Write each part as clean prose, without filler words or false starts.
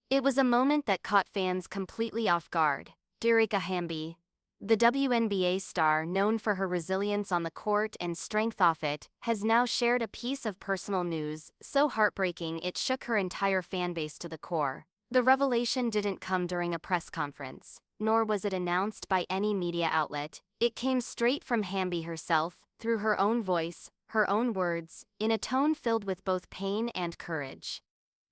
It was a moment that caught fans completely off guard. Dearica Hamby, the WNBA star known for her resilience on the court and strength off it, has now shared a piece of personal news so heartbreaking it shook her entire fanbase to the core. The revelation didn't come during a press conference, nor was it announced by any media outlet. It came straight from Hamby herself, through her own voice, her own words, in a tone filled with both pain and courage.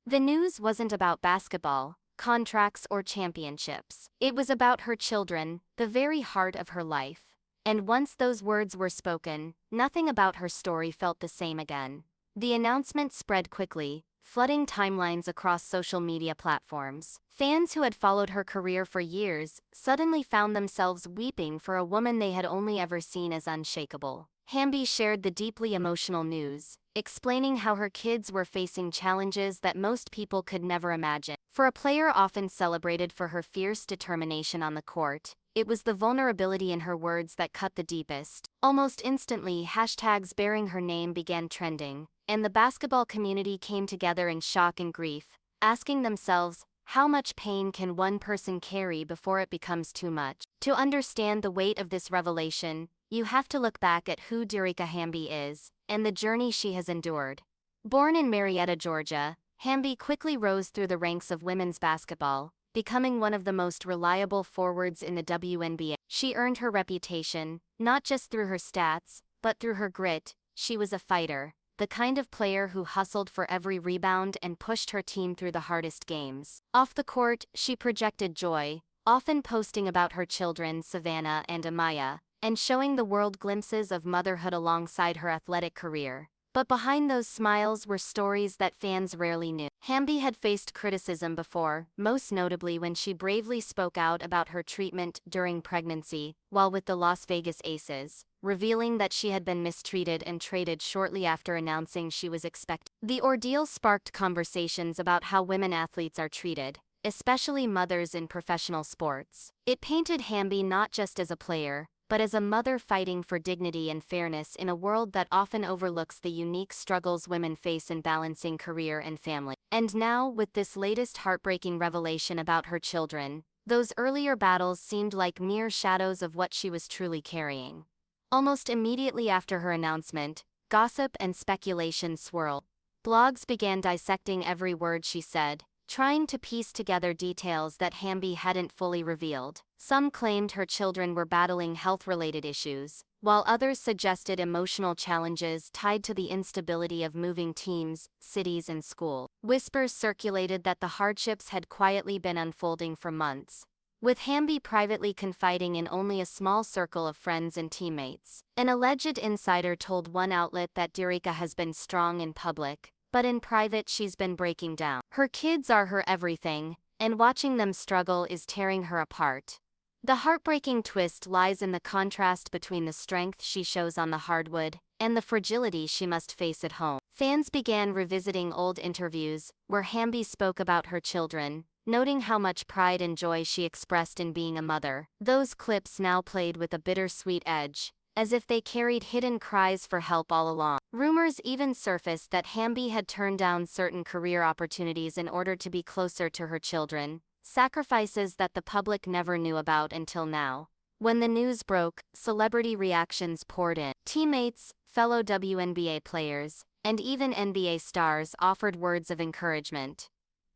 The news wasn't about basketball, contracts, or championships. It was about her children, the very heart of her life. And once those words were spoken, nothing about her story felt the same again. The announcement spread quickly, flooding timelines across social media platforms. Fans who had followed her career for years suddenly found themselves weeping for a woman they had only ever seen as unshakable. Hamby shared the deeply emotional news, explaining how her kids were facing challenges that most people could never imagine. For a player often celebrated for her fierce determination on the court, it was the vulnerability in her words that cut the deepest. Almost instantly, hashtags bearing her name began trending, and the basketball community came together in shock and grief, asking themselves, how much pain can one person carry before it becomes too much? To understand the weight of this revelation, you have to look back at who Dearica Hamby is, and the journey she has endured. Born in Marietta, Georgia, Hamby quickly rose through the ranks of women's basketball, becoming one of the most reliable forwards in the WNBA. She earned her reputation, not just through her stats, but through her grit. She was a fighter, the kind of player who hustled for every rebound and pushed her team through the hardest games. Off the court, she projected joy, often posting about her children, Savannah and Amaya, and showing the world glimpses of motherhood alongside her athletic career. But behind those smiles were stories that fans rarely knew. Hamby had faced criticism before, most notably when she bravely spoke out about her treatment during pregnancy, while with the Las Vegas Aces, revealing that she had been mistreated and traded shortly after announcing she was expecting. The ordeal sparked conversations about how women athletes are treated, especially mothers in professional sports. It painted Hamby not just as a player, but as a mother fighting for dignity and fairness in a world that often overlooks the unique struggles women face in balancing career and family. And now, with this latest heartbreaking revelation about her children, those earlier battles seemed like mere shadows of what she was truly carrying. Almost immediately after her announcement, gossip and speculation swirled. Blogs began dissecting every word she said, trying to piece together details that Hamby hadn't fully revealed. Some claimed her children were battling health-related issues, while others suggested emotional challenges tied to the instability of moving teams, cities, and schools. Whispers circulated that the hardships had quietly been unfolding for months, with Hamby privately confiding in only a small circle of friends and teammates. An alleged insider told one outlet that Dearica has been strong in public, but in private she's been breaking down. Her kids are her everything, and watching them struggle is tearing her apart. The heartbreaking twist lies in the contrast between the strength she shows on the hardwood and the fragility she must face at home. Fans began revisiting old interviews where Hamby spoke about her children, noting how much pride and joy she expressed in being a mother. Those clips now played with a bittersweet edge, as if they carried hidden cries for help all along. Rumors even surfaced that Hamby had turned down certain career opportunities in order to be closer to her children, sacrifices that the public never knew about until now. When the news broke, celebrity reactions poured in. Teammates, fellow WNBA players, and even NBA stars offered words of encouragement.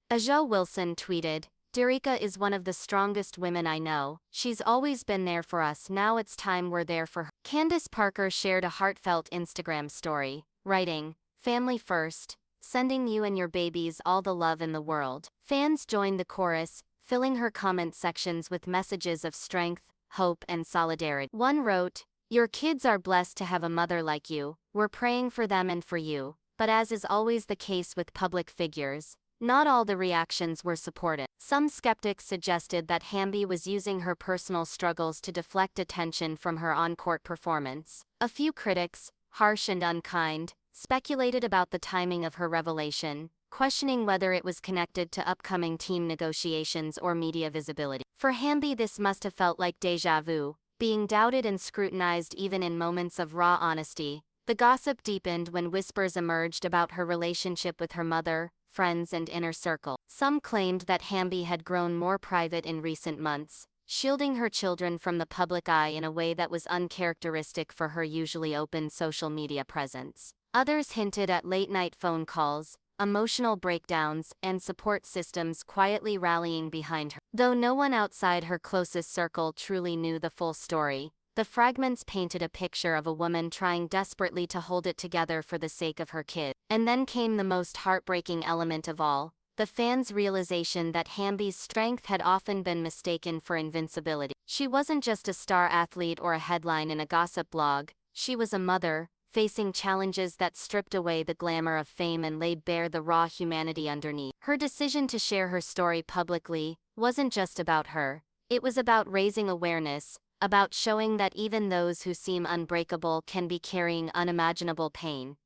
A'ja Wilson tweeted, "Dearica is one of the strongest women I know. She's always been there for us. Now it's time we're there for her." Candace Parker shared a heartfelt Instagram story, writing, "Family first, sending you and your babies all the love in the world." Fans joined the chorus, filling her comment sections with messages of strength, hope, and solidarity. One wrote, "Your kids are blessed to have a mother like you. We're praying for them and for you." But as is always the case with public figures, not all the reactions were supportive. Some skeptics suggested that Hamby was using her personal struggles to deflect attention from her on-court performance. A few critics, harsh and unkind, speculated about the timing of her revelation, questioning whether it was connected to upcoming team negotiations or media visibility. For Hamby, this must have felt like déjà vu, being doubted and scrutinized even in moments of raw honesty. The gossip deepened when whispers emerged about her relationship with her mother, friends and inner circle. Some claimed that Hamby had grown more private in recent months, shielding her children from the public eye in a way that was uncharacteristic for her usually open social media presence. Others hinted at late-night phone calls, emotional breakdowns, and support systems quietly rallying behind her. Though no one outside her closest circle truly knew the full story, the fragments painted a picture of a woman trying desperately to hold it together for the sake of her kid. And then came the most heartbreaking element of all, the fans' realization that Hamby's strength had often been mistaken for invincibility. She wasn't just a star athlete or a headline in a gossip blog, she was a mother, facing challenges that stripped away the glamour of fame and laid bare the raw humanity underneath. Her decision to share her story publicly wasn't just about her, it was about raising awareness, about showing that even those who seem unbreakable can be carrying unimaginable pain.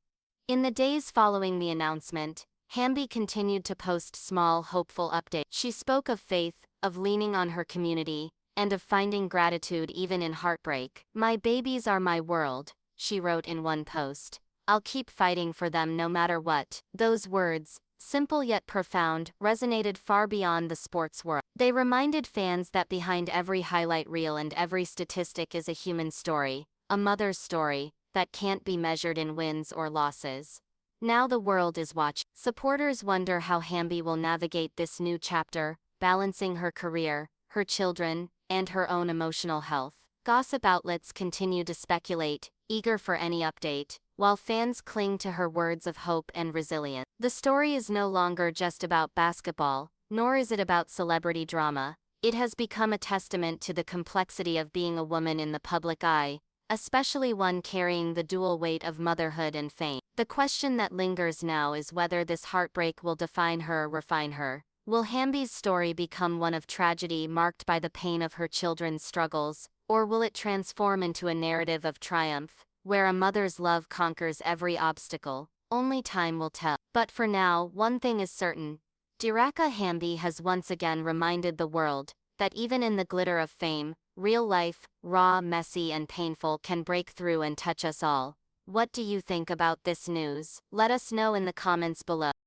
In the days following the announcement, Hamby continued to post small, hopeful updates. She spoke of faith, of leaning on her community, and of finding gratitude even in heartbreak. "My babies are my world," she wrote in one post. "I'll keep fighting for them no matter what." Those words, simple yet profound, resonated far beyond the sports world. They reminded fans that behind every highlight reel and every statistic is a human story, a mother's story, that can't be measured in wins or losses. Now the world is watching. Supporters wonder how Hamby will navigate this new chapter, balancing her career, her children, and her own emotional health. Gossip outlets continue to speculate, eager for any update, while fans cling to her words of hope and resilience. The story is no longer just about basketball, nor is it about celebrity drama. It has become a testament to the complexity of being a woman in the public eye, especially one carrying the dual weight of motherhood and fame. The question that lingers now is whether this heartbreak will define her or refine her. Will Hamby's story become one of tragedy marked by the pain of her children's struggles, or will it transform into a narrative of triumph, where a mother's love conquers every obstacle? Only time will tell. But for now, one thing is certain. Dearica Hamby has once again reminded the world that even in the glitter of fame, real life, raw, messy, and painful, can break through and touch us all. What do you think about this news? Let us know in the comments below.